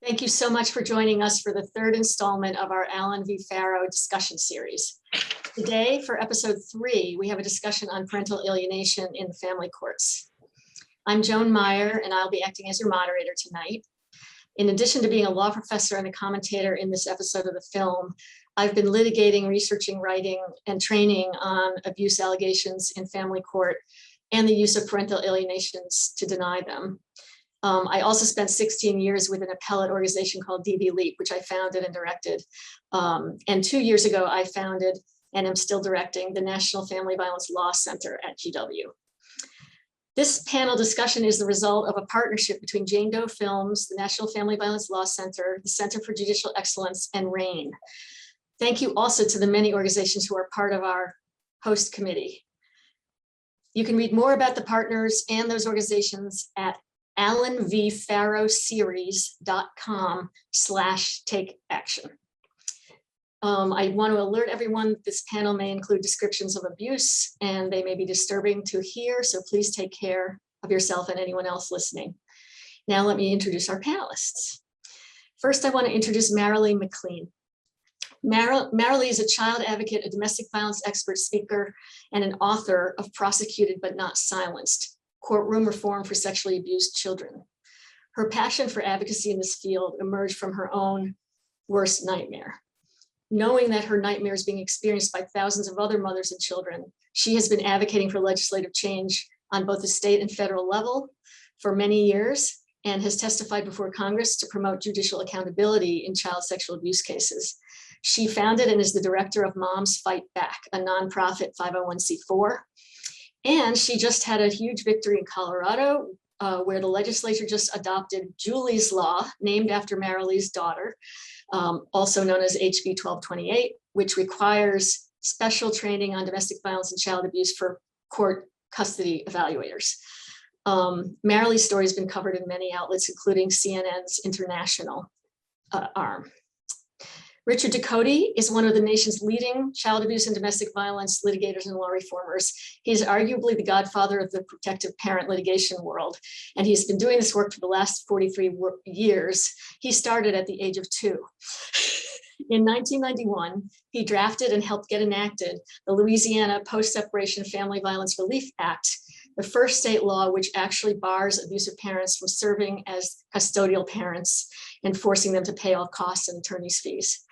Thank you so much for joining us for the third installment of our Allen v. Farrow discussion series. Today, for episode 3, we have a discussion on parental alienation in the family courts. I'm Joan Meier, and I'll be acting as your moderator tonight. In addition to being a law professor and a commentator in this episode of the film, I've been litigating, researching, writing, and training on abuse allegations in family court and the use of parental alienations to deny them. I also spent 16 years with an appellate organization called DV Leap, which I founded and directed. And 2 years ago, I founded and am still directing the National Family Violence Law Center at GW. This panel discussion is the result of a partnership between Jane Doe Films, the National Family Violence Law Center, the Center for Judicial Excellence, and RAINN. Thank you also to the many organizations who are part of our host committee. You can read more about the partners and those organizations at allenvfarrowseries.com/takeaction. I want to alert everyone this panel may include descriptions of abuse and they may be disturbing to hear, so please take care of yourself and anyone else listening. Now let me introduce our panelists. First, I want to introduce Maralee McLean. Maralee is a child advocate, a domestic violence expert speaker, and an author of Prosecuted But Not Silenced: Courtroom Reform for Sexually Abused Children. Her passion for advocacy in this field emerged from her own worst nightmare. Knowing that her nightmare is being experienced by thousands of other mothers and children, she has been advocating for legislative change on both the state and federal level for many years and has testified before Congress to promote judicial accountability in child sexual abuse cases. She founded and is the director of Moms Fight Back, a nonprofit 501c4. And she just had a huge victory in Colorado, where the legislature just adopted Julie's Law, named after Maralee's daughter, also known as HB 1228, which requires special training on domestic violence and child abuse for court custody evaluators. Maralee's story has been covered in many outlets, including CNN's international arm. Richard Ducote is one of the nation's leading child abuse and domestic violence litigators and law reformers. He's arguably the godfather of the protective parent litigation world, and he's been doing this work for the last 43 years. He started at the age of 2. In 1991, he drafted and helped get enacted the Louisiana Post-Separation Family Violence Relief Act, the first state law which actually bars abusive parents from serving as custodial parents and forcing them to pay all costs and attorney's fees.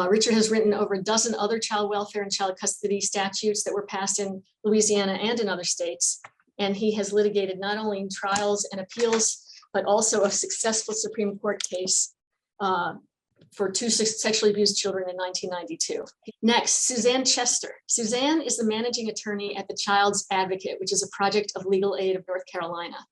Richard has written over a dozen other child welfare and child custody statutes that were passed in Louisiana and in other states. And he has litigated not only in trials and appeals, but also a successful Supreme Court case for 2 sexually abused children in 1992. Next, Suzanne Chester. Suzanne is the managing attorney at the Child's Advocate, which is a project of Legal Aid of North Carolina.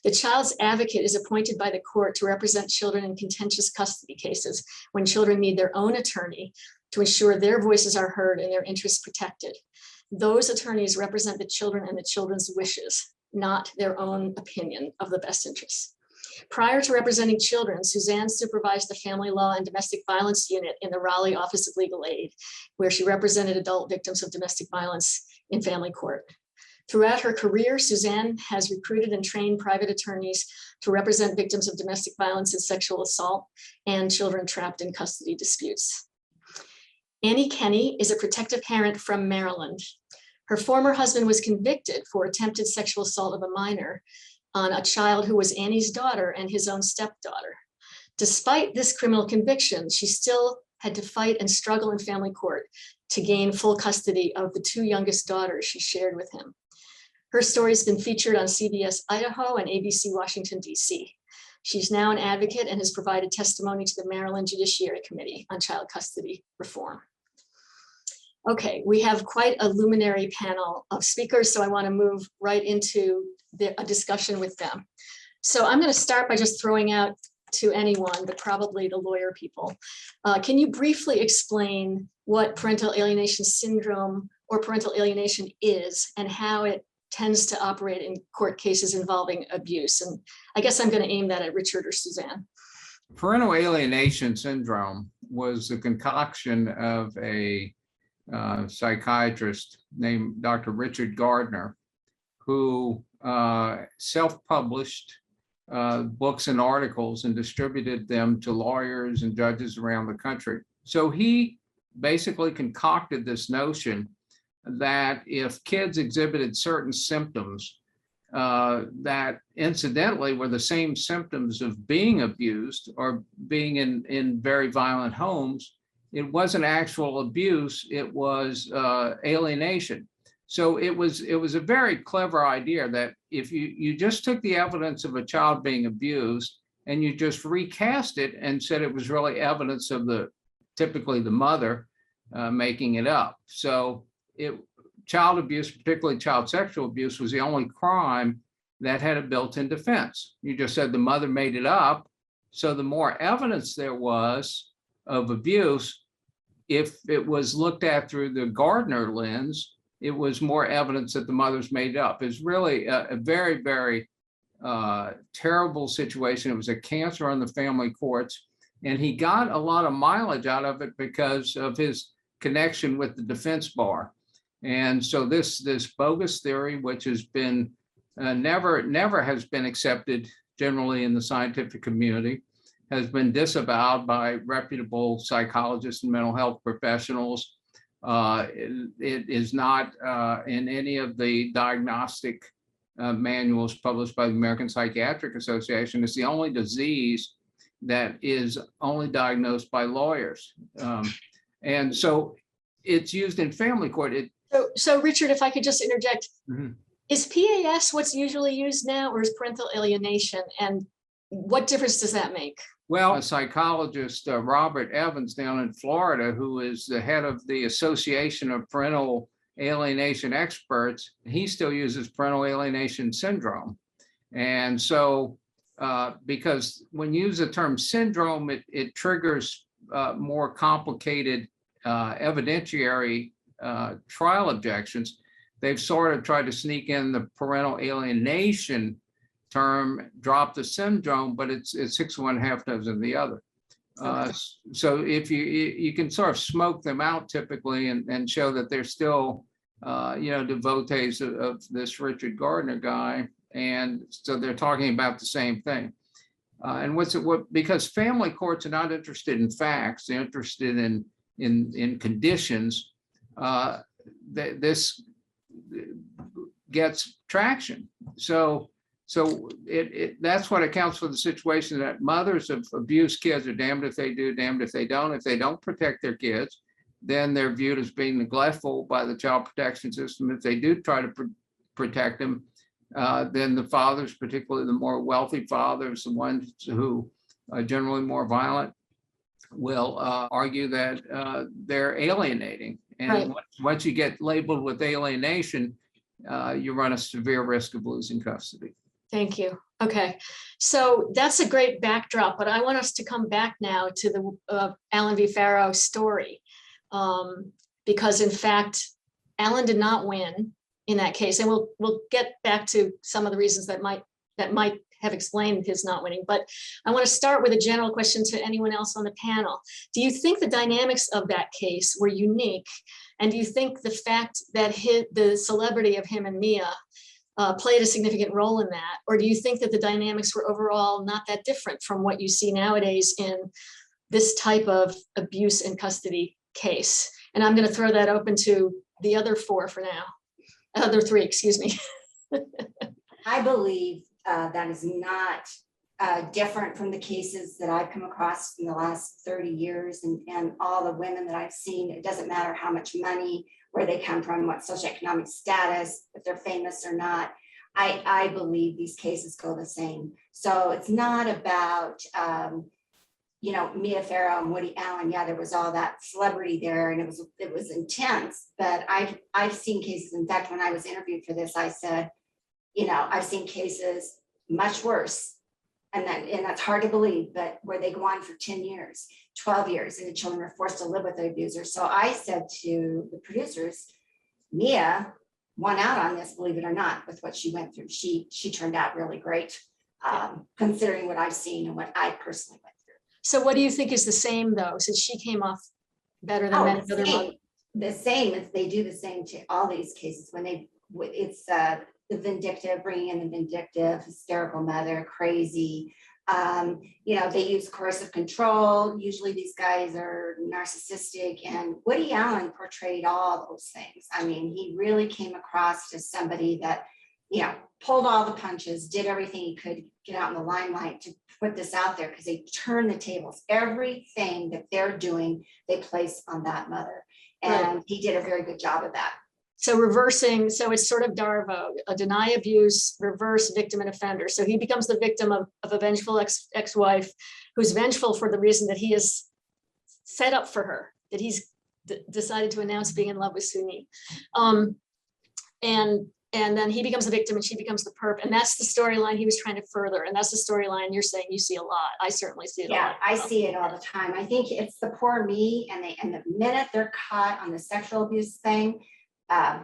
The Child's Advocate is appointed by the court to represent children in contentious custody cases when children need their own attorney to ensure their voices are heard and their interests protected. Those attorneys represent the children and the children's wishes, not their own opinion of the best interests. Prior to representing children, Suzanne supervised the Family Law and Domestic Violence Unit in the Raleigh Office of Legal Aid, where she represented adult victims of domestic violence in family court. Throughout her career, Suzanne has recruited and trained private attorneys to represent victims of domestic violence and sexual assault and children trapped in custody disputes. Annie Kenny is a protective parent from Maryland. Her former husband was convicted for attempted sexual assault of a minor on a child who was Annie's daughter and his own stepdaughter. Despite this criminal conviction, she still had to fight and struggle in family court to gain full custody of the 2 youngest daughters she shared with him. Her story has been featured on CBS Idaho and ABC Washington, D.C. She's now an advocate and has provided testimony to the Maryland Judiciary Committee on Child Custody Reform. Okay, we have quite a luminary panel of speakers, so I want to move right into a discussion with them. So I'm going to start by just throwing out to anyone, but probably the lawyer people. Can you briefly explain what parental alienation syndrome or parental alienation is and how it tends to operate in court cases involving abuse? And I guess I'm going to aim that at Richard or Suzanne. Parental alienation syndrome was the concoction of a psychiatrist named Dr. Richard Gardner, who self-published books and articles and distributed them to lawyers and judges around the country. So he basically concocted this notion that if kids exhibited certain symptoms that incidentally were the same symptoms of being abused or being in very violent homes, it wasn't actual abuse, it was alienation. So it was a very clever idea that if you just took the evidence of a child being abused and you just recast it and said it was really evidence of typically the mother making it up. So child abuse, particularly child sexual abuse, was the only crime that had a built-in defense. You just said the mother made it up. So the more evidence there was of abuse, if it was looked at through the Gardner lens, it was more evidence that the mother's made it up. It's really a very, very terrible situation. It was a cancer on the family courts, and he got a lot of mileage out of it because of his connection with the defense bar. And so this bogus theory, which has been never has been accepted generally in the scientific community, has been disavowed by reputable psychologists and mental health professionals. It is not in any of the diagnostic manuals published by the American Psychiatric Association. It's the only disease that is only diagnosed by lawyers. And so it's used in family court. So Richard, if I could just interject, Mhm. Is PAS what's usually used now, or is parental alienation? And what difference does that make? Well, a psychologist, Robert Evans down in Florida, who is the head of the Association of Parental Alienation Experts, he still uses parental alienation syndrome. And so, because when you use the term syndrome, it triggers more complicated evidentiary trial objections. They've sort of tried to sneak in the parental alienation term, drop the syndrome, but it's 6 of one, half dozen of the other. Okay. So if you can sort of smoke them out typically and show that they're still, devotees of this Richard Gardner guy. And so they're talking about the same thing. And because family courts are not interested in facts, they're interested in conditions, this gets traction. So that's what accounts for the situation that mothers of abused kids are damned if they do, damned if they don't. If they don't protect their kids, then they're viewed as being neglectful by the child protection system. If they do try to protect them, then the fathers, particularly the more wealthy fathers, the ones who are generally more violent, will argue that they're alienating. And Right. Once you get labeled with alienation, you run a severe risk of losing custody. Thank you. Okay, so that's a great backdrop, but I want us to come back now to the Allen v. Farrow story, because in fact, Allen did not win in that case, and we'll get back to some of the reasons that might have explained his not winning. But I want to start with a general question to anyone else on the panel. Do you think the dynamics of that case were unique? And do you think the fact that the celebrity of him and Mia played a significant role in that? Or do you think that the dynamics were overall not that different from what you see nowadays in this type of abuse in custody case? And I'm going to throw that open to the other four for now. Other three, excuse me. I believe that is not different from the cases that I've come across in the last 30 years and all the women that I've seen. It doesn't matter how much money, where they come from, what socioeconomic status, if they're famous or not. I believe these cases go the same. So it's not about, Mia Farrow and Woody Allen. Yeah, there was all that celebrity there and it was intense, but I've seen cases. In fact, when I was interviewed for this, I said, I've seen cases much worse. And that's hard to believe, but where they go on for 10 years, 12 years, and the children are forced to live with the abuser. So I said to the producers, Mia won out on this, believe it or not, with what she went through. She turned out really great, considering what I've seen and what I personally went through. So what do you think is the same though, since she came off better than many other mothers? The same as they do the same to all these cases when it's the vindictive, bringing in the vindictive, hysterical mother, crazy. They use coercive control. Usually these guys are narcissistic, and Woody Allen portrayed all those things. I mean, he really came across as somebody that, pulled all the punches, did everything he could get out in the limelight to put this out there, because they turn the tables. Everything that they're doing, they place on that mother. And he did a very good job of that. So reversing, so it's sort of Darvo, a deny abuse, reverse victim and offender. So he becomes the victim of a vengeful ex-wife who's vengeful for the reason that he has set up for her, that he's decided to announce being in love with Suni. And then he becomes the victim and she becomes the perp. And that's the storyline he was trying to further. And that's the storyline you're saying you see a lot. I certainly see it a lot. Yeah, I see it all the time. I think it's the poor me, and the minute they're caught on the sexual abuse thing,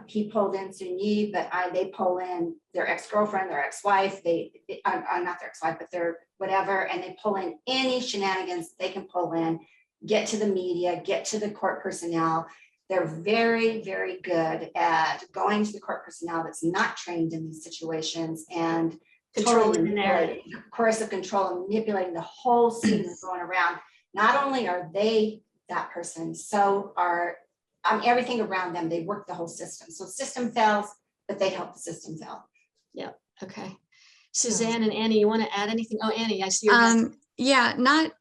he pulled in Suni, but they pull in their ex-girlfriend, their ex-wife, not their ex-wife, but their whatever, and they pull in any shenanigans they can pull in, get to the media, get to the court personnel. They're very, very good at going to the court personnel that's not trained in these situations and Controlling the narrative. Coercive control and manipulating the whole scene that's going around. Not only are they that person, so are everything around them. They work the whole system. So system fails, but they help the system fail. Yeah. Okay. Suzanne and Annie, you want to add anything? Oh, Annie, I see your hand. Yeah, not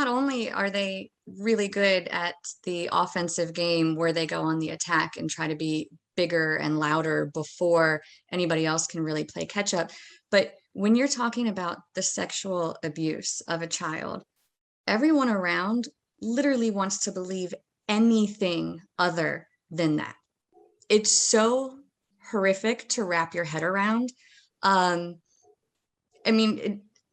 only are they really good at the offensive game where they go on the attack and try to be bigger and louder before anybody else can really play catch up, but when you're talking about the sexual abuse of a child, everyone around literally wants to believe anything other than that. It's so horrific to wrap your head around.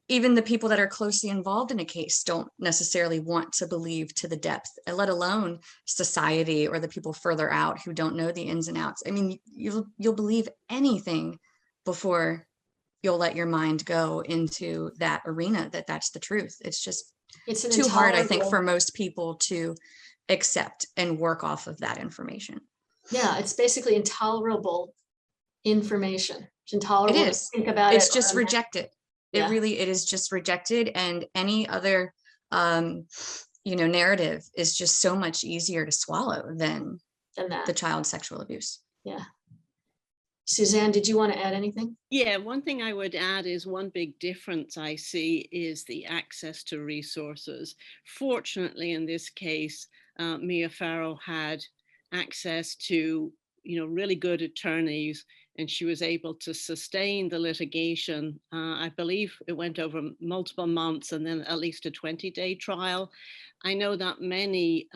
Even the people that are closely involved in a case don't necessarily want to believe to the depth, let alone society or the people further out who don't know the ins and outs. I mean, you'll believe anything before you'll let your mind go into that arena that's the truth. It's too hard, I think, for most people to accept and work off of that information. Yeah, it's basically intolerable information. It's intolerable It is. to think about. It's just rejected. Yeah. It is just rejected, and any other narrative is just so much easier to swallow than that. The child sexual abuse. Yeah. Suzanne, did you want to add anything? Yeah, one thing I would add is one big difference I see is the access to resources. Fortunately, in this case, Meier Farrow had access to really good attorneys, and she was able to sustain the litigation. I believe it went over multiple months and then at least a 20-day trial. I know that many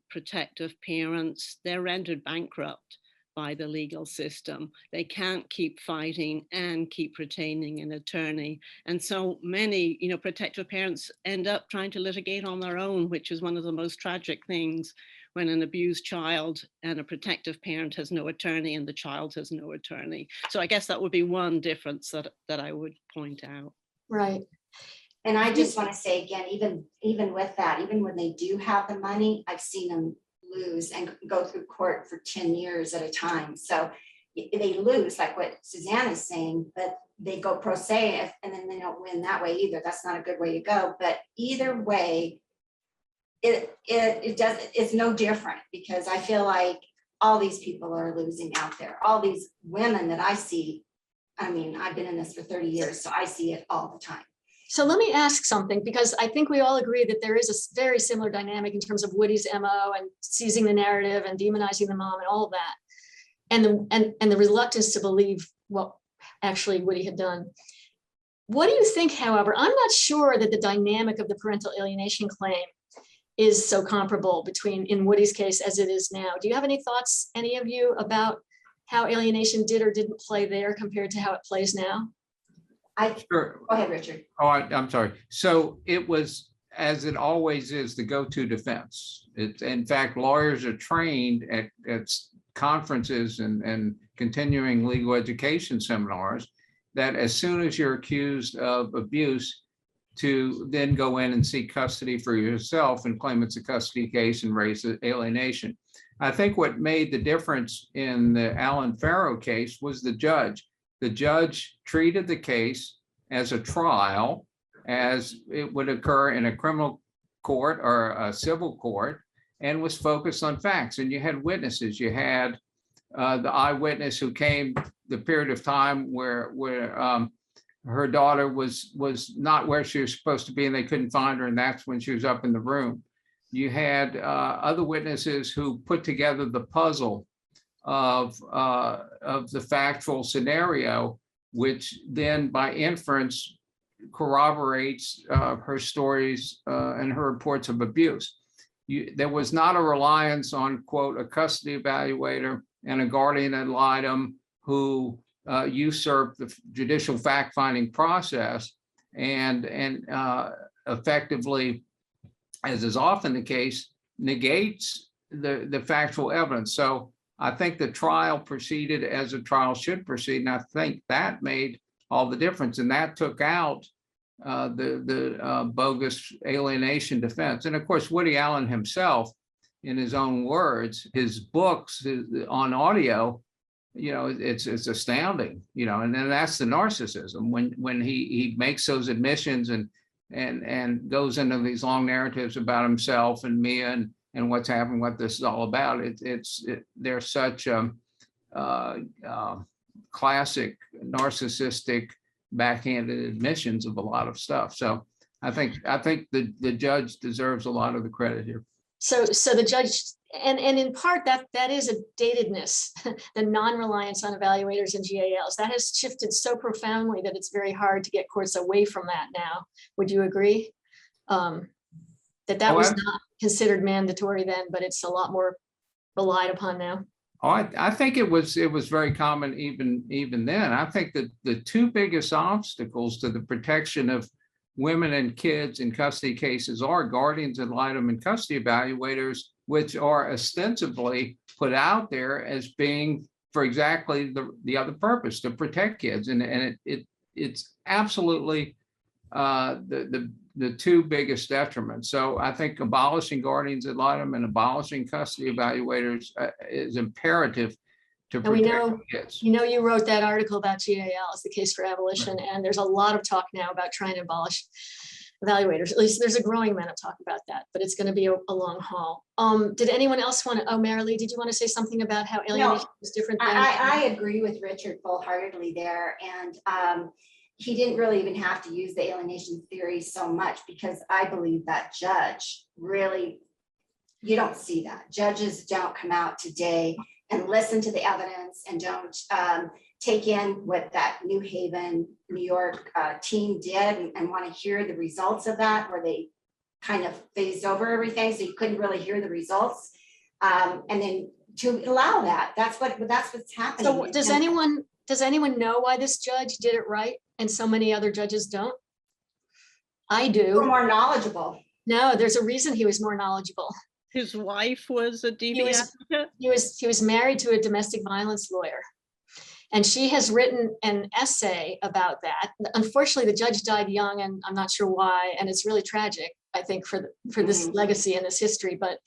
protective parents, they're rendered bankrupt by the legal system. They can't keep fighting and keep retaining an attorney. And so many, protective parents end up trying to litigate on their own, which is one of the most tragic things when an abused child and a protective parent has no attorney and the child has no attorney. So I guess that would be one difference that I would point out. Right. And I just want to say again, even with that, even when they do have the money, I've seen them lose and go through court for 10 years at a time. So they lose, like what Suzanne is saying, but they go pro se and then they don't win that way either. That's not a good way to go. But either way, it's no different, because I feel like all these people are losing out there. All these women that I see, I mean, I've been in this for 30 years, so I see it all the time. So let me ask something, because I think we all agree that there is a very similar dynamic in terms of Woody's MO and seizing the narrative and demonizing the mom and all of that, and the reluctance to believe what actually Woody had done. What do you think, however? I'm not sure that the dynamic of the parental alienation claim is so comparable in Woody's case as it is now. Do you have any thoughts, any of you, about how alienation did or didn't play there compared to how it plays now? Sure. Go ahead, Richard. Oh, I'm sorry. So it was, as it always is, the go-to defense. In fact, lawyers are trained at conferences and continuing legal education seminars that as soon as you're accused of abuse, to then go in and seek custody for yourself and claim it's a custody case and raise alienation. I think what made the difference in the Farrow case was the judge. the judge treated the case as a trial, as it would occur in a criminal court or a civil court, and was focused on facts. And you had witnesses. You had the eyewitness who came the period of time where her daughter was not where she was supposed to be, and they couldn't find her, and that's when she was up in the room. You had other witnesses who put together the puzzle of the factual scenario, which then by inference corroborates her stories and her reports of abuse. There was not a reliance on, quote, a custody evaluator and a guardian ad litem who usurped the judicial fact-finding process and effectively, as is often the case, negates the factual evidence. So I think the trial proceeded as a trial should proceed, and I think that made all the difference. And that took out the bogus alienation defense. And of course, Woody Allen himself, in his own words, his books on audio, you know, it's astounding, you know, and then that's the narcissism when he makes those admissions and goes into these long narratives about himself and Mia and what's happening, what this is all about. They're such classic narcissistic backhanded admissions of a lot of stuff. So I think the judge deserves a lot of the credit here. So the judge, and in part that is a datedness, the non-reliance on evaluators and GALs, that has shifted so profoundly that it's very hard to get courts away from that now. Would you agree? That was not considered mandatory then, but it's a lot more relied upon now. Oh, I think it was very common even then. I think that the two biggest obstacles to the protection of women and kids in custody cases are guardians ad litem and custody evaluators, which are ostensibly put out there as being for exactly the other purpose, to protect kids. And it's absolutely the two biggest detriments. So I think abolishing guardians ad litem and abolishing custody evaluators is imperative to protect kids. You know, you wrote that article about GALs, the case for abolition, right. And there's a lot of talk now about trying to abolish evaluators. At least there's a growing amount of talk about that, but it's going to be a long haul. Did anyone else want to, Maralee, did you want to say something about how alienation is different? I agree with Richard full-heartedly there. And he didn't really even have to use the alienation theory so much, because I believe that judge really, you don't see that. Judges don't come out today and listen to the evidence and don't take in what that New Haven, New York team did and want to hear the results of that, where they kind of phased over everything. So you couldn't really hear the results. And then to allow that, that's what's happening. So does anyone know why this judge did it right and so many other judges don't? I do. We're more knowledgeable. No, there's a reason he was more knowledgeable. His wife was a DV advocate? He was married to a domestic violence lawyer. And she has written an essay about that. Unfortunately, the judge died young, and I'm not sure why. And it's really tragic, I think, for this legacy and this history. But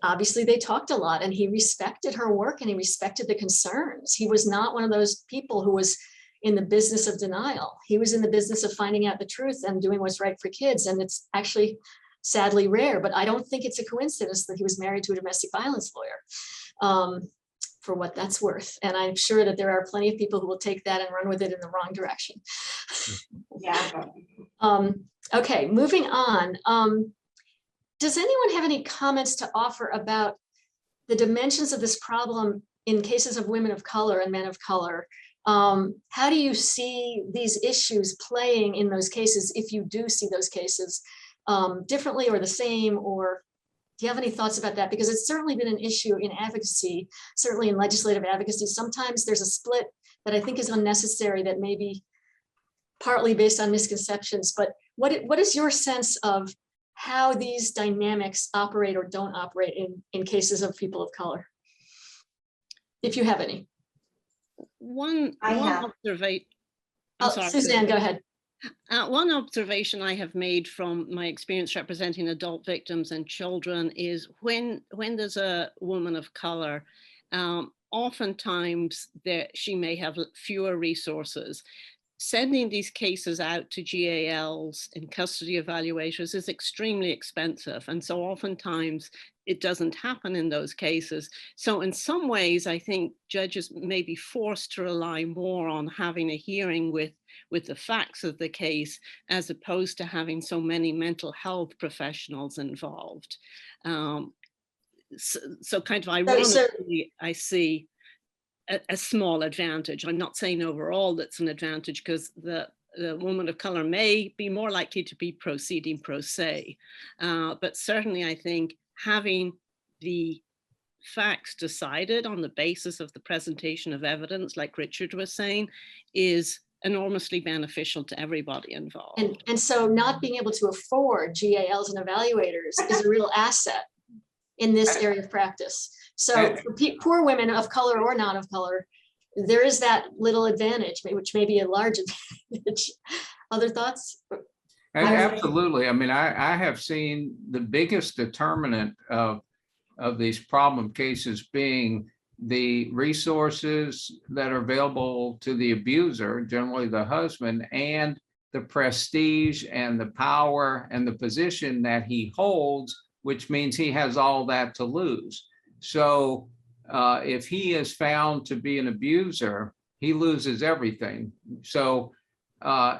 obviously they talked a lot, and he respected her work and he respected the concerns. He was not one of those people who was in the business of denial. He was in the business of finding out the truth and doing what's right for kids. And it's actually sadly rare, but I don't think it's a coincidence that he was married to a domestic violence lawyer, for what that's worth. And I'm sure that there are plenty of people who will take that and run with it in the wrong direction. Yeah. Okay, moving on. Does anyone have any comments to offer about the dimensions of this problem in cases of women of color and men of color? How do you see these issues playing in those cases, if you do see those cases differently or the same, or do you have any thoughts about that? Because it's certainly been an issue in advocacy, certainly in legislative advocacy. Sometimes there's a split that I think is unnecessary, that may be partly based on misconceptions. But what is your sense of how these dynamics operate or don't operate in cases of people of color, if you have any? One observation. Suzanne, go ahead. One observation I have made from my experience representing adult victims and children is when there's a woman of color, oftentimes she may have fewer resources. Sending these cases out to GALs and custody evaluators is extremely expensive. And so oftentimes it doesn't happen in those cases. So in some ways, I think judges may be forced to rely more on having a hearing with the facts of the case, as opposed to having so many mental health professionals involved. So kind of ironically, I see a small advantage. I'm not saying overall that's an advantage, because the woman of color may be more likely to be proceeding pro se. But certainly I think having the facts decided on the basis of the presentation of evidence, like Richard was saying, is enormously beneficial to everybody involved. And so not being able to afford GALs and evaluators is a real asset in this area of practice. So for poor women of color or not of color, there is that little advantage, which may be a large advantage. Other thoughts? Absolutely. I mean, I have seen the biggest determinant of these problem cases being the resources that are available to the abuser, generally the husband, and the prestige and the power and the position that he holds, which means he has all that to lose. So if he is found to be an abuser, he loses everything. So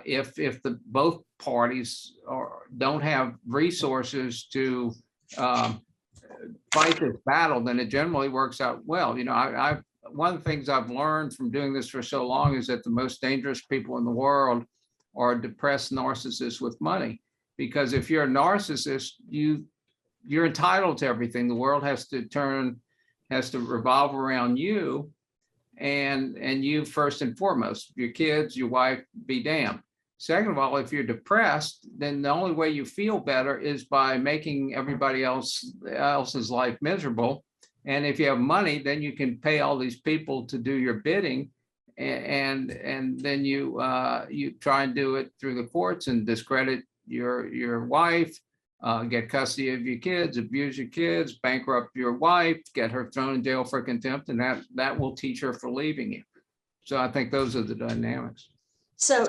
if the both parties don't have resources to fight this battle, then it generally works out well. You know, one of the things I've learned from doing this for so long is that the most dangerous people in the world are depressed narcissists with money. Because if you're a narcissist, you're entitled to everything. The world has to revolve around you, and you first and foremost. Your kids, your wife, be damned. Second of all, if you're depressed, then the only way you feel better is by making everybody else's life miserable. And if you have money, then you can pay all these people to do your bidding, and then you try and do it through the courts and discredit your wife, get custody of your kids, abuse your kids, bankrupt your wife, get her thrown in jail for contempt, and that will teach her for leaving you. So I think those are the dynamics. So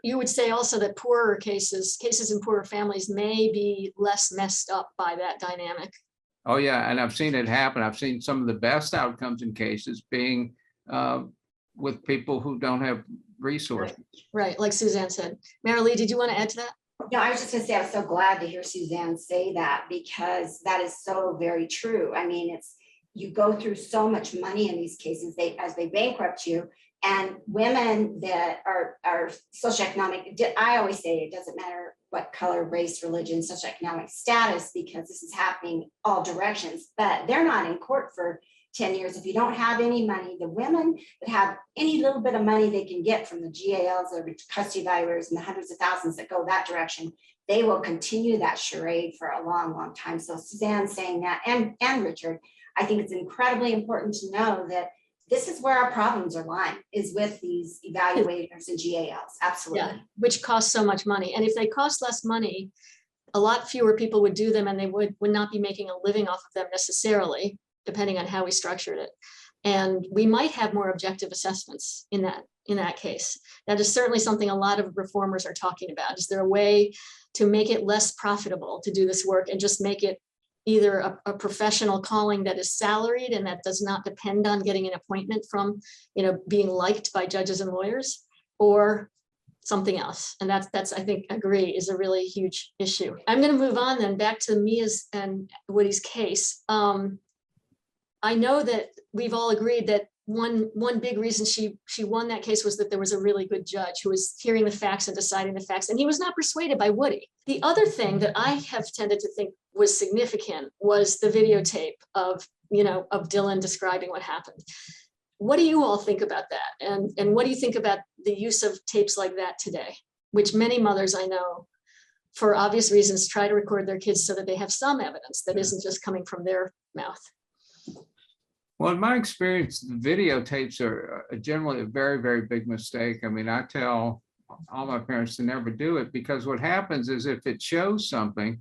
you would say also that poorer cases in poorer families may be less messed up by that dynamic. Oh yeah, and I've seen it happen. I've seen some of the best outcomes in cases being with people who don't have resources. Right, like Suzanne said. Maralee, did you want to add to that? No, I was just gonna say, I was so glad to hear Suzanne say that, because that is so very true. I mean, you go through so much money in these cases, as they bankrupt you, and women that are socioeconomic, I always say it doesn't matter what color, race, religion, socioeconomic status, because this is happening all directions, but they're not in court for 10 years. If you don't have any money, the women that have any little bit of money they can get from the GALs or custody evaluators and the hundreds of thousands that go that direction, they will continue that charade for a long, long time. So Suzanne saying that, and Richard, I think it's incredibly important to know that this is where our problems are lying, is with these evaluators and GALs. Absolutely. Yeah, which costs so much money. And if they cost less money, a lot fewer people would do them, and they would not be making a living off of them necessarily, depending on how we structured it. And we might have more objective assessments in that case. That is certainly something a lot of reformers are talking about. Is there a way to make it less profitable to do this work and just make it either a professional calling that is salaried and that does not depend on getting an appointment from, being liked by judges and lawyers, or something else? And that's I think, agree, is a really huge issue. I'm going to move on then back to Mia's and Woody's case. I know that we've all agreed that one big reason she won that case was that there was a really good judge who was hearing the facts and deciding the facts, and he was not persuaded by Woody. The other thing that I have tended to think was significant was the videotape of Dylan describing what happened. What do you all think about that? And what do you think about the use of tapes like that today, which many mothers I know, for obvious reasons, try to record their kids so that they have some evidence that isn't just coming from their mouth? Well, in my experience, the videotapes are generally a very, very big mistake. I mean, I tell all my parents to never do it, because what happens is if it shows something,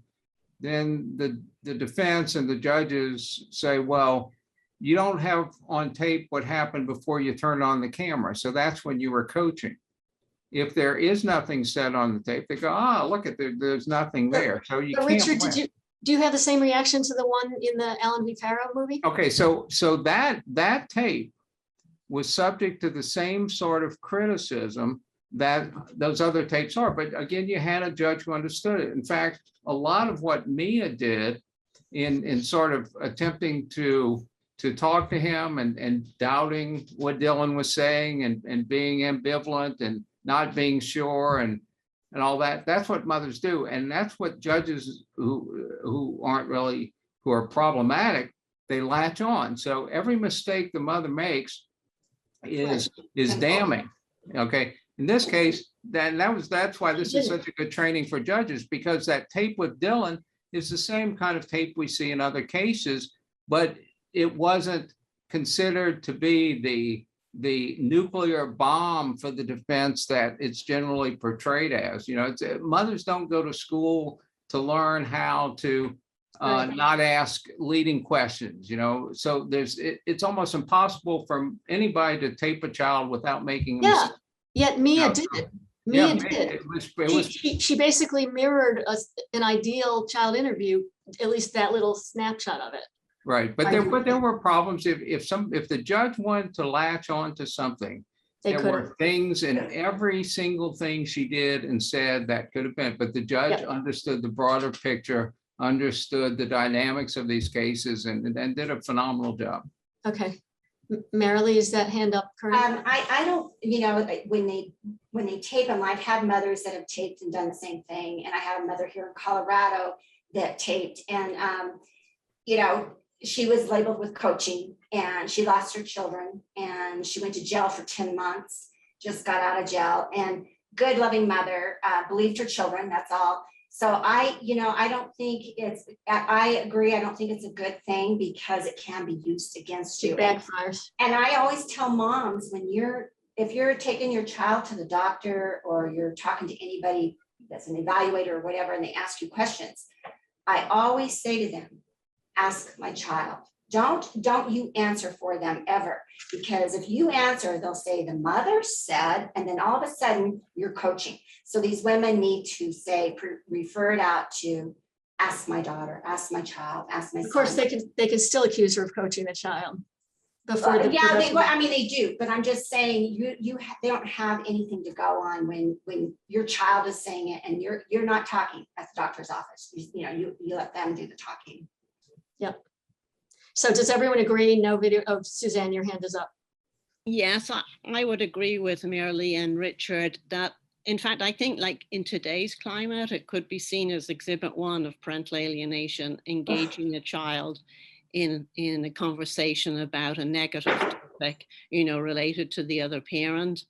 then the defense and the judges say, well, you don't have on tape what happened before you turned on the camera. So that's when you were coaching. If there is nothing said on the tape, they go, oh, look at there's nothing there. So you But can't Richard, win. do you have the same reaction to the one in the Alan v. Farrow movie? Okay, so that tape was subject to the same sort of criticism that those other tapes are. But again, you had a judge who understood it. In fact, a lot of what Meier did in sort of attempting to talk to him and doubting what Dylan was saying and being ambivalent and not being sure and all that, that's what mothers do. And that's what judges who aren't really, who are problematic, they latch on. So every mistake the mother makes is damning. Okay. In this case, that's why this is such a good training for judges, because that tape with Dylan is the same kind of tape we see in other cases, but it wasn't considered to be the nuclear bomb for the defense that it's generally portrayed as. You know, mothers don't go to school to learn how to not ask leading questions, you know, so it's almost impossible for anybody to tape a child without making a mistake. Yet Meier did it. Meier did. She basically mirrored an ideal child interview, at least that little snapshot of it. Right, but there were problems if the judge wanted to latch on to something, there were things in every single thing she did and said that could have been, but the judge understood the broader picture, understood the dynamics of these cases, and did a phenomenal job. Okay. Maralee, is that hand up currently? I don't, you know, when they tape them, I've had mothers that have taped and done the same thing. And I have a mother here in Colorado that taped, and you know, she was labeled with coaching and she lost her children and she went to jail for 10 months, just got out of jail, and good, loving mother, believed her children, that's all. So I don't think I agree. I don't think it's a good thing because it can be used against you. It backfires. And I always tell moms, if you're taking your child to the doctor or you're talking to anybody that's an evaluator or whatever, and they ask you questions, I always say to them, ask my child. Don't you answer for them ever, because if you answer, they'll say the mother said, and then all of a sudden you're coaching. So these women need to say, refer it out to ask my daughter, ask my child, ask my son. Of course, they can still accuse her of coaching the child. Before they do, but I'm just saying they don't have anything to go on when your child is saying it and you're not talking at the doctor's office. You let them do the talking. Yep. So does everyone agree? No video? Oh, Suzanne, your hand is up. Yes, I would agree with Maralee and Richard that, in fact, I think like in today's climate, it could be seen as exhibit 1 of parental alienation, engaging a child in a conversation about a negative topic, related to the other parent.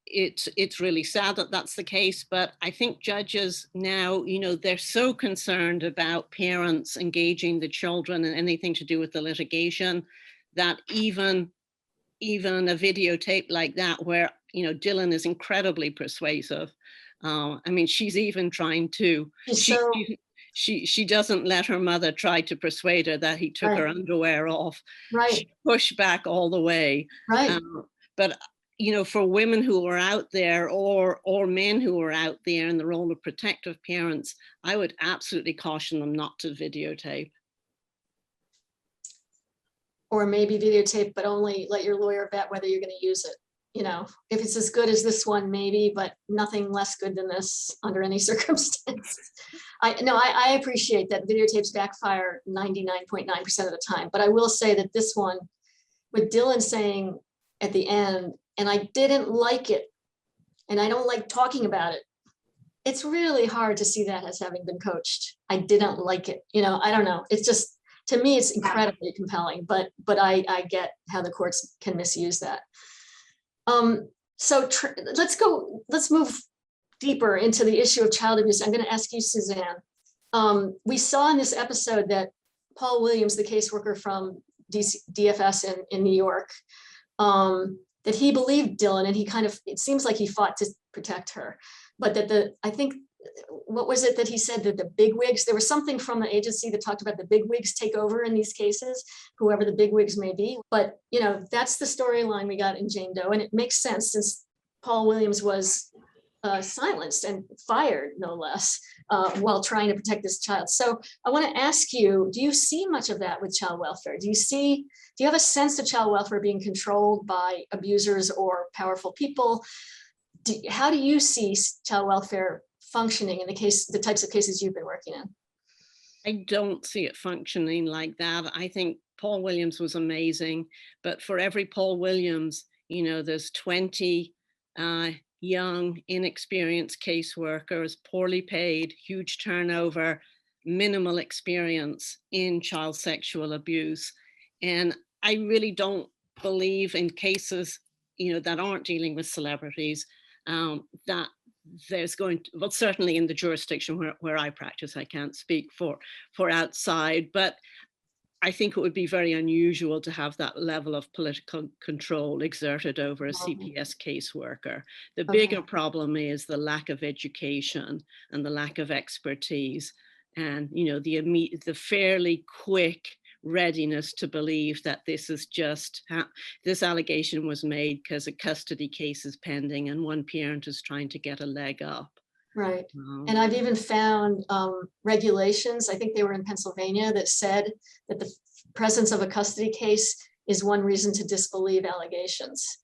It's really sad that that's the case, but I think judges now, they're so concerned about parents engaging the children in anything to do with the litigation that even a videotape like that, where, Dylan is incredibly persuasive. I mean, she's even trying to, she doesn't let her mother try to persuade her that he took her underwear off. Right. She pushed back all the way. Right. But for women who are out there or men who are out there in the role of protective parents, I would absolutely caution them not to videotape. Or maybe videotape, but only let your lawyer vet whether you're going to use it. If it's as good as this one, maybe, but nothing less good than this under any circumstance. I appreciate that videotapes backfire 99.9% of the time, but I will say that this one, with Dylan saying at the end, and I didn't like it, and I don't like talking about it, it's really hard to see that as having been coached. I didn't like it. I don't know. It's just, to me, it's incredibly compelling, but I get how the courts can misuse that. So let's move deeper into the issue of child abuse. I'm going to ask you, Suzanne. We saw in this episode that Paul Williams, the caseworker from DFS in New York, that he believed Dylan, and it seems like he fought to protect her, but that I think what was it that he said, that the bigwigs, there was something from the agency that talked about the bigwigs take over in these cases, whoever the bigwigs may be. But, you know, that's the storyline we got in Jane Doe. And it makes sense since Paul Williams was silenced and fired, no less, while trying to protect this child. So I want to ask you, do you see much of that with child welfare? Do you have a sense of child welfare being controlled by abusers or powerful people? How do you see child welfare functioning in the types of cases you've been working in? I don't see it functioning like that. I think Paul Williams was amazing, but for every Paul Williams, you know, there's 20 young, inexperienced caseworkers, poorly paid, huge turnover, minimal experience in child sexual abuse. And I really don't believe in cases, you know, that aren't dealing with celebrities, that there's going to, well, certainly in the jurisdiction where I practice, I can't speak for outside, but I think it would be very unusual to have that level of political control exerted over a CPS caseworker. The bigger problem is the lack of education and the lack of expertise, and, you know, the fairly quick readiness to believe that this is just, this allegation was made because a custody case is pending and one parent is trying to get a leg up. Right. And I've even found regulations, I think they were in Pennsylvania, that said that the presence of a custody case is one reason to disbelieve allegations.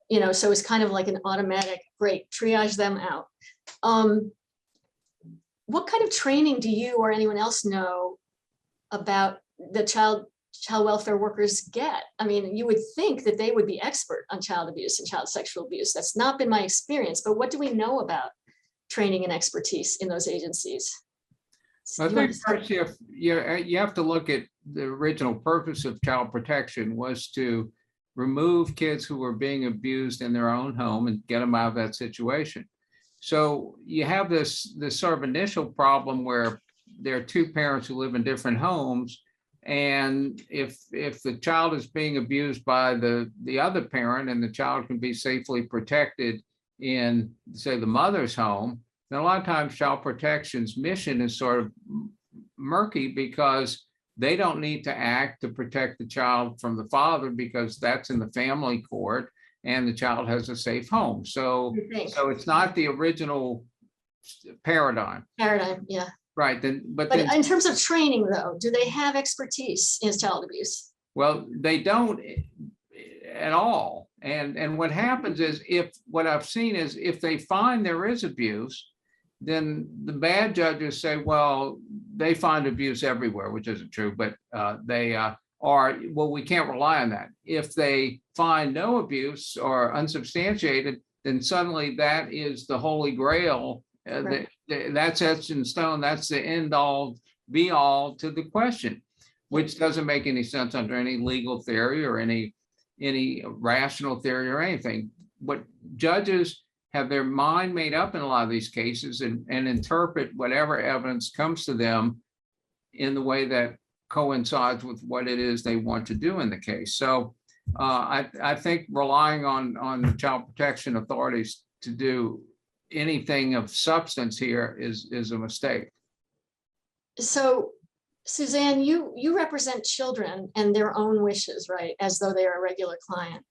You know, so it's kind of like an automatic, great, triage them out. What kind of training do you or anyone else know about the child welfare workers get? I mean, you would think that they would be expert on child abuse and child sexual abuse. That's not been my experience, but what do we know about training and expertise in those agencies? I think first you have to look at the original purpose of child protection was to remove kids who were being abused in their own home and get them out of that situation. So you have this sort of initial problem where there are two parents who live in different homes, and if the child is being abused by the other parent and the child can be safely protected in, say, the mother's home, then a lot of times child protection's mission is sort of murky because they don't need to act to protect the child from the father because that's in the family court and the child has a safe home. So it's not the original paradigm. Yeah. Right. But in terms of training, though, do they have expertise in child abuse? Well, they don't at all. And what happens is, what I've seen is if they find there is abuse, then the bad judges say, well, they find abuse everywhere, which isn't true, but we can't rely on that. If they find no abuse or unsubstantiated, then suddenly that is the holy grail. Right. That's etched in stone. That's the end all be all to the question, which doesn't make any sense under any legal theory or any rational theory or anything. But judges have their mind made up in a lot of these cases and interpret whatever evidence comes to them in the way that coincides with what it is they want to do in the case. So I think relying on the child protection authorities to do anything of substance here is a mistake. So Suzanne, you represent children and their own wishes, right? As though they are a regular client.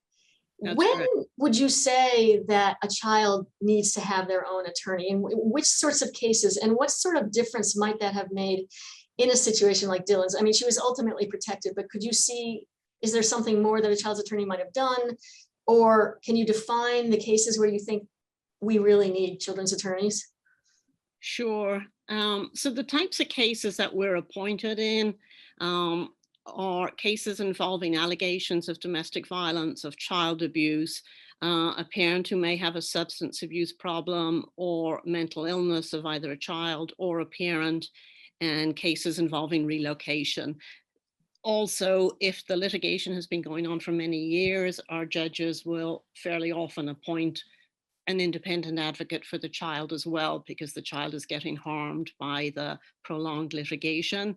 That's when correct. would you say that a child needs to have their own attorney, and which sorts of cases, and what sort of difference might that have made in a situation like Dylan's? I mean, she was ultimately protected, but could you see, is there something more that a child's attorney might have done? Or can you define the cases where you think we really need children's attorneys? Sure. So the types of cases that we're appointed in are cases involving allegations of domestic violence, of child abuse, a parent who may have a substance abuse problem or mental illness of either a child or a parent, and cases involving relocation. Also, if the litigation has been going on for many years, our judges will fairly often appoint an independent advocate for the child as well, because the child is getting harmed by the prolonged litigation.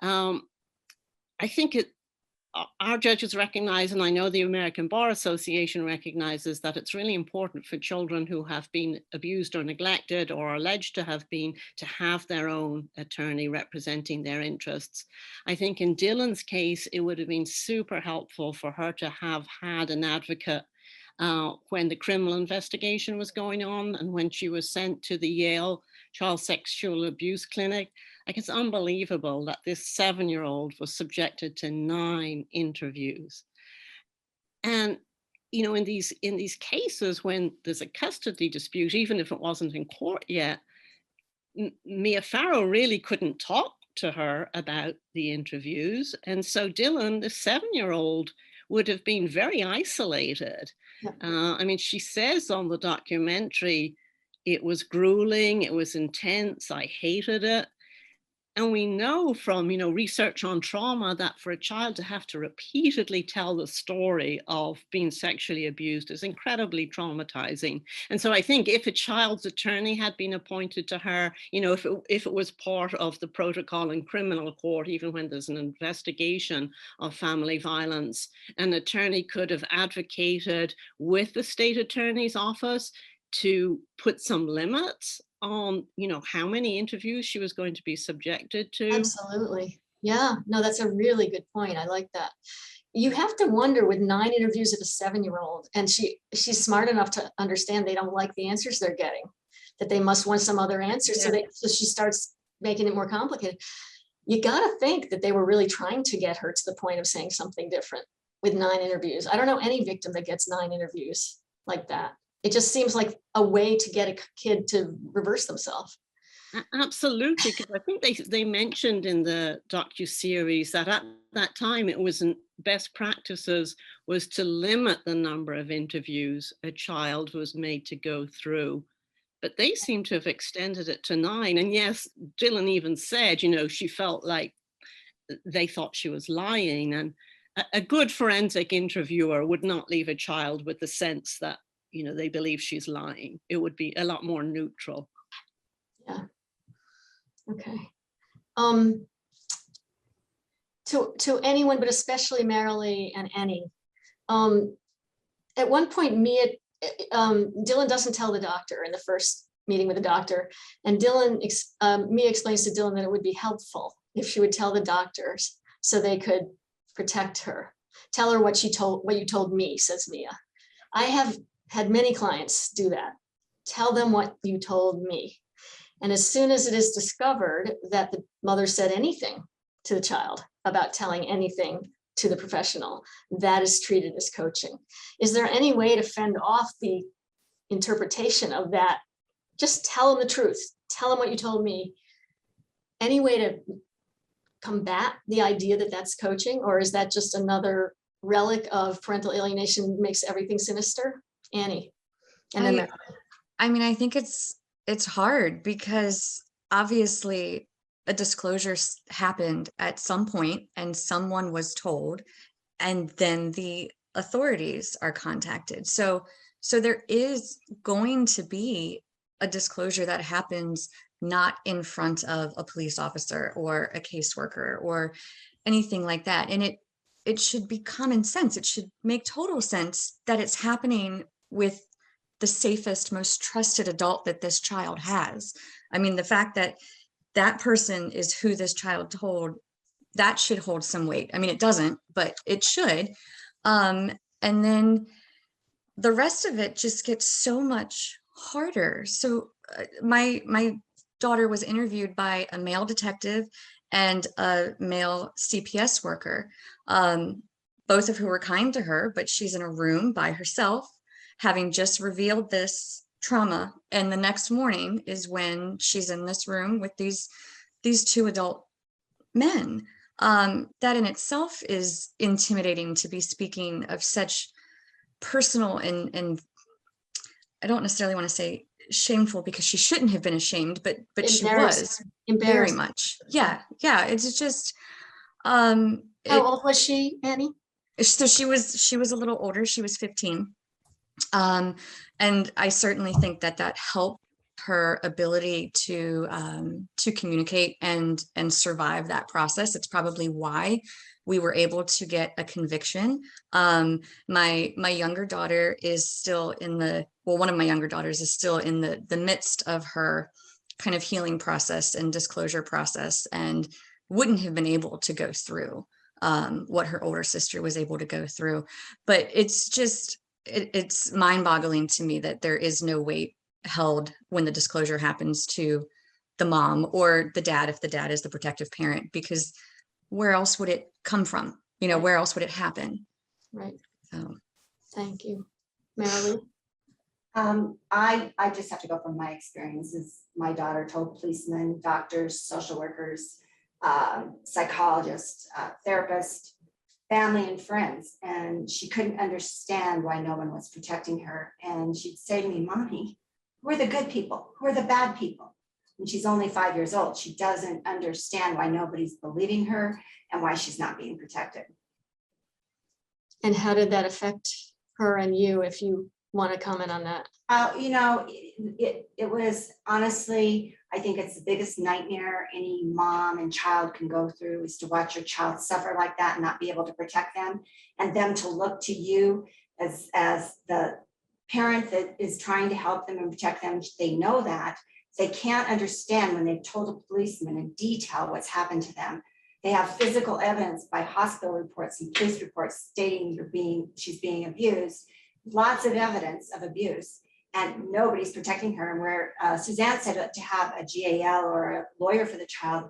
I think our judges recognize, and I know the American Bar Association recognizes, that it's really important for children who have been abused or neglected or alleged to have been, to have their own attorney representing their interests. I think in Dylan's case, it would have been super helpful for her to have had an advocate when the criminal investigation was going on and when she was sent to the Yale Child Sexual Abuse Clinic. Like, it's unbelievable that this 7-year-old was subjected to 9 interviews. And, you know, in these cases, when there's a custody dispute, even if it wasn't in court yet, Meier Farrow really couldn't talk to her about the interviews. And so Dylan, the 7-year-old, would have been very isolated. Yeah. I mean, she says on the documentary, it was grueling, it was intense, I hated it. And we know from, you know, research on trauma that for a child to have to repeatedly tell the story of being sexually abused is incredibly traumatizing. And so I think if a child's attorney had been appointed to her, you know, if it was part of the protocol in criminal court, even when there's an investigation of family violence, an attorney could have advocated with the state attorney's office to put some limits on, you know, how many interviews she was going to be subjected to. Absolutely. Yeah, no, that's a really good point. I like that. You have to wonder, with 9 interviews of a 7-year-old, and she's smart enough to understand they don't like the answers they're getting, that they must want some other answers. Yeah. So she starts making it more complicated. You got to think that they were really trying to get her to the point of saying something different with 9 interviews. I don't know any victim that gets 9 interviews like that. It just seems like a way to get a kid to reverse themselves. Absolutely, because I think they mentioned in the docuseries that at that time it wasn't best practices was to limit the number of interviews a child was made to go through. But they seem to have extended it to 9. And yes, Dylan even said, you know, she felt like they thought she was lying. And a good forensic interviewer would not leave a child with the sense that, you know, they believe she's lying. It would be a lot more neutral. Yeah. Okay. To anyone, but especially Maralee and Annie, at one point, Dylan doesn't tell the doctor in the first meeting with the doctor, and Meier explains to Dylan that it would be helpful if she would tell the doctors so they could protect her. Tell her what you told me, says Meier. I have had many clients do that. Tell them what you told me. And as soon as it is discovered that the mother said anything to the child about telling anything to the professional, that is treated as coaching. Is there any way to fend off the interpretation of that? Just tell them the truth. Tell them what you told me. Any way to combat the idea that that's coaching, or is that just another relic of parental alienation makes everything sinister? Annie. And then I mean, I think it's hard because obviously a disclosure happened at some point and someone was told, and then the authorities are contacted. So there is going to be a disclosure that happens not in front of a police officer or a caseworker or anything like that. And it should be common sense. It should make total sense that it's happening with the safest, most trusted adult that this child has. I mean, the fact that that person is who this child told, that should hold some weight. I mean, it doesn't, but it should. And then the rest of it just gets so much harder. So my daughter was interviewed by a male detective and a male CPS worker, both of who were kind to her, but she's in a room by herself, having just revealed this trauma. And the next morning is when she's in this room with these 2 adult men. That in itself is intimidating, to be speaking of such personal and I don't necessarily want to say shameful, because she shouldn't have been ashamed, but she was very much. Yeah. It's just how old was she, Annie? So she was a little older. She was 15. And I certainly think that helped her ability to communicate and survive that process. It's probably why we were able to get a conviction. My younger daughter is still in the, well, one of my younger daughters is still in the midst of her kind of healing process and disclosure process, and wouldn't have been able to go through what her older sister was able to go through. But it's just, it's mind-boggling to me that there is no weight held when the disclosure happens to the mom or the dad, if the dad is the protective parent, because where else would it come from? You know, where else would it happen? Right. So. Thank you. Maralee? I just have to go from my experiences. My daughter told policemen, doctors, social workers, psychologists, therapists, family and friends, and she couldn't understand why no one was protecting her. And she'd say to me, "Mommy, who are the good people? Who are the bad people?" And she's only 5 years old. She doesn't understand why nobody's believing her and why she's not being protected. And how did that affect her and you, if you want to comment on that? You know, it was honestly, I think it's the biggest nightmare any mom and child can go through, is to watch your child suffer like that and not be able to protect them, and them to look to you as the parent that is trying to help them and protect them. They know that. They can't understand when they've told a policeman in detail what's happened to them. They have physical evidence by hospital reports and police reports stating she's being abused. Lots of evidence of abuse, and nobody's protecting her. And where Suzanne said to have a GAL or a lawyer for the child,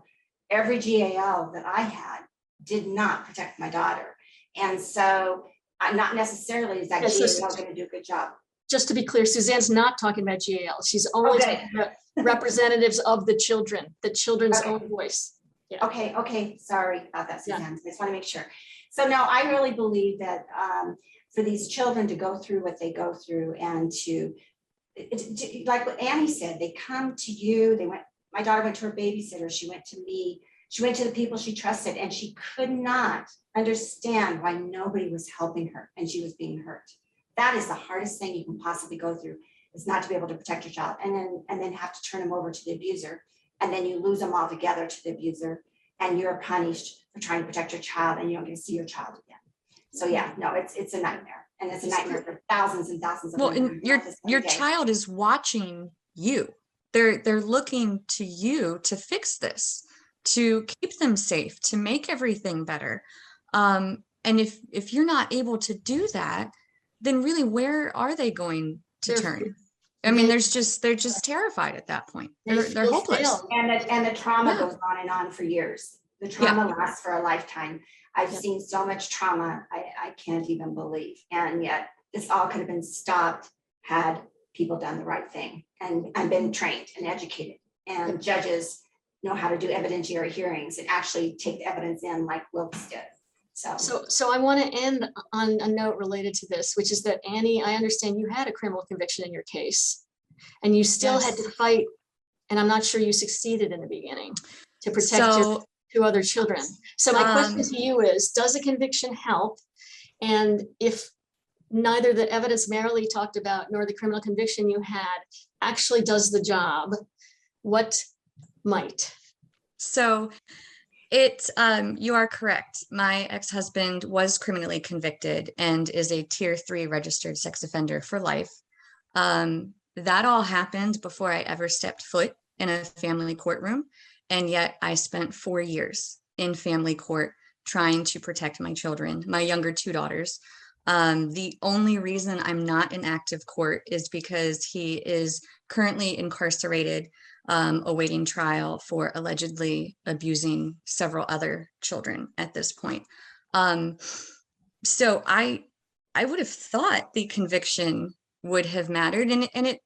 every GAL that I had did not protect my daughter. And so not necessarily is that GAL going to do a good job. Just to be clear, Suzanne's not talking about GAL. She's only talking about representatives of the children, the children's own voice. Yeah. Okay. Sorry about that, Suzanne. I just want to make sure. So no, I really believe that for these children to go through what they go through, and to like what Annie said, they come to you. My daughter went to her babysitter. She went to me. She went to the people she trusted, and she could not understand why nobody was helping her and she was being hurt. That is the hardest thing you can possibly go through, is not to be able to protect your child, and then have to turn them over to the abuser, and then you lose them all together to the abuser, and you're punished for trying to protect your child, and you don't get to see your child again. So yeah, no, it's a nightmare, and it's a nightmare for thousands and thousands of women. Well, and your child is watching you. They're looking to you to fix this, to keep them safe, to make everything better. And if you're not able to do that, then really, where are they going to turn? I mean, they're just terrified at that point. They're hopeless. And the trauma goes on and on for years. The trauma lasts for a lifetime. I've seen so much trauma, I can't even believe. And yet this all could have been stopped had people done the right thing and been trained and educated. And judges know how to do evidentiary hearings and actually take the evidence in like Wilkes did. So I want to end on a note related to this, which is that, Annie, I understand you had a criminal conviction in your case, and you still had to fight, and I'm not sure you succeeded in the beginning, to protect your two other children. So my question to you is, does a conviction help? And if neither the evidence Maralee talked about nor the criminal conviction you had actually does the job, what might? So you are correct. My ex-husband was criminally convicted and is a tier 3 registered sex offender for life. That all happened before I ever stepped foot in a family courtroom. And yet I spent 4 years in family court trying to protect my children, my younger 2 daughters. The only reason I'm not in active court is because he is currently incarcerated, awaiting trial for allegedly abusing several other children at this point. So I would have thought the conviction would have mattered, and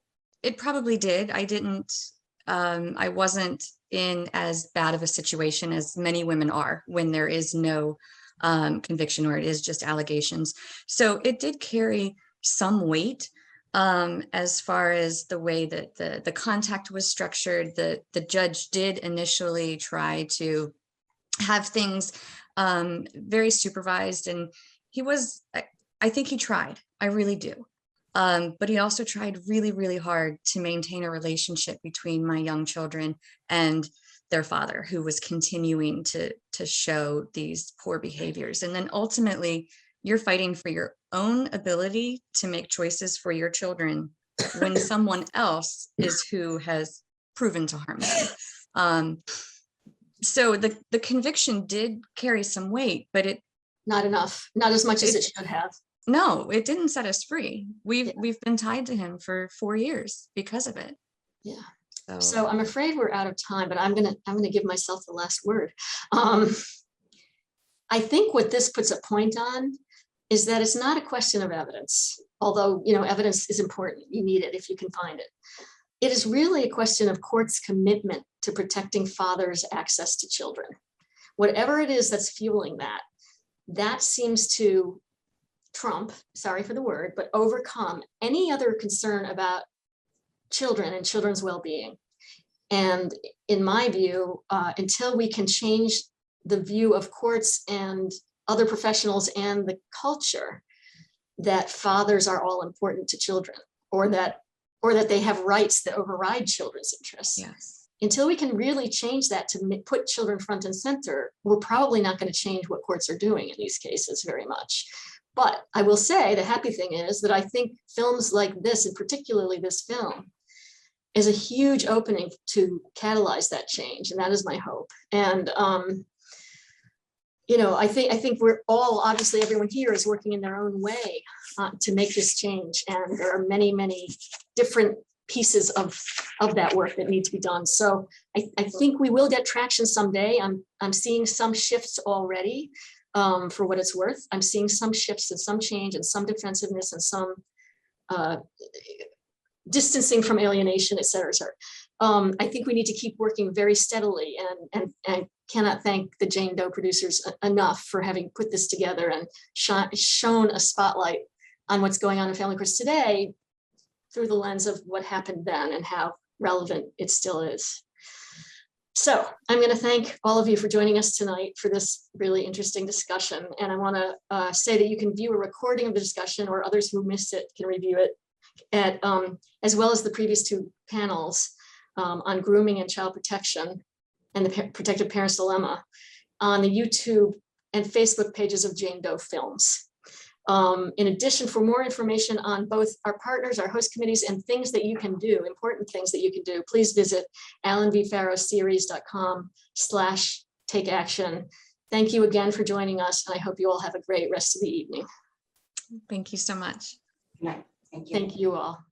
it probably did. I wasn't in as bad of a situation as many women are when there is no conviction, or it is just allegations. So it did carry some weight. As far as the way that the contact was structured, the judge did initially try to have things very supervised, and I think he tried, I really do. But he also tried really, really hard to maintain a relationship between my young children and their father, who was continuing to show these poor behaviors. And then ultimately, you're fighting for your own ability to make choices for your children when someone else is who has proven to harm them. So the conviction did carry some weight, but it Not enough, not as much as it should have. no, it didn't set us free. We've been tied to him for 4 years because of it. Yeah. So I'm afraid we're out of time, but I'm gonna give myself the last word. I think what this puts a point on is that it's not a question of evidence, although, you know, evidence is important. You need it if you can find it. It is really a question of courts' commitment to protecting fathers' access to children. Whatever it is that's fueling that, that seems to trump, sorry for the word, but overcome any other concern about children and children's well-being. And in my view, until we can change the view of courts and other professionals and the culture that fathers are all important to children, or that they have rights that override children's interests. yes. Until we can really change that to put children front and center, we're probably not going to change what courts are doing in these cases very much. But I will say the happy thing is that I think films like this, and particularly this film, is a huge opening to catalyze that change, and that is my hope. And you know, I think we're all, obviously everyone here is working in their own way to make this change, and there are many, many different pieces of that work that need to be done. So I think we will get traction someday. I'm seeing some shifts already, for what it's worth. I'm seeing some shifts and some change and some defensiveness and some distancing from alienation, et cetera, et cetera. I think we need to keep working very steadily, and cannot thank the Jane Doe producers enough for having put this together and shown a spotlight on what's going on in family courts today through the lens of what happened then and how relevant it still is. So I'm going to thank all of you for joining us tonight for this really interesting discussion. And I want to say that you can view a recording of the discussion, or others who missed it can review it, at as well as the previous 2 panels on grooming and child protection and the protective parents dilemma on the YouTube and Facebook pages of Jane Doe Films. In addition, for more information on both our partners, our host committees, and things that you can do, important things that you can do, please visit alanvfarrowseries.com/takeaction. Thank you again for joining us, and I hope you all have a great rest of the evening. Thank you so much. Good night. Thank you. Thank you all.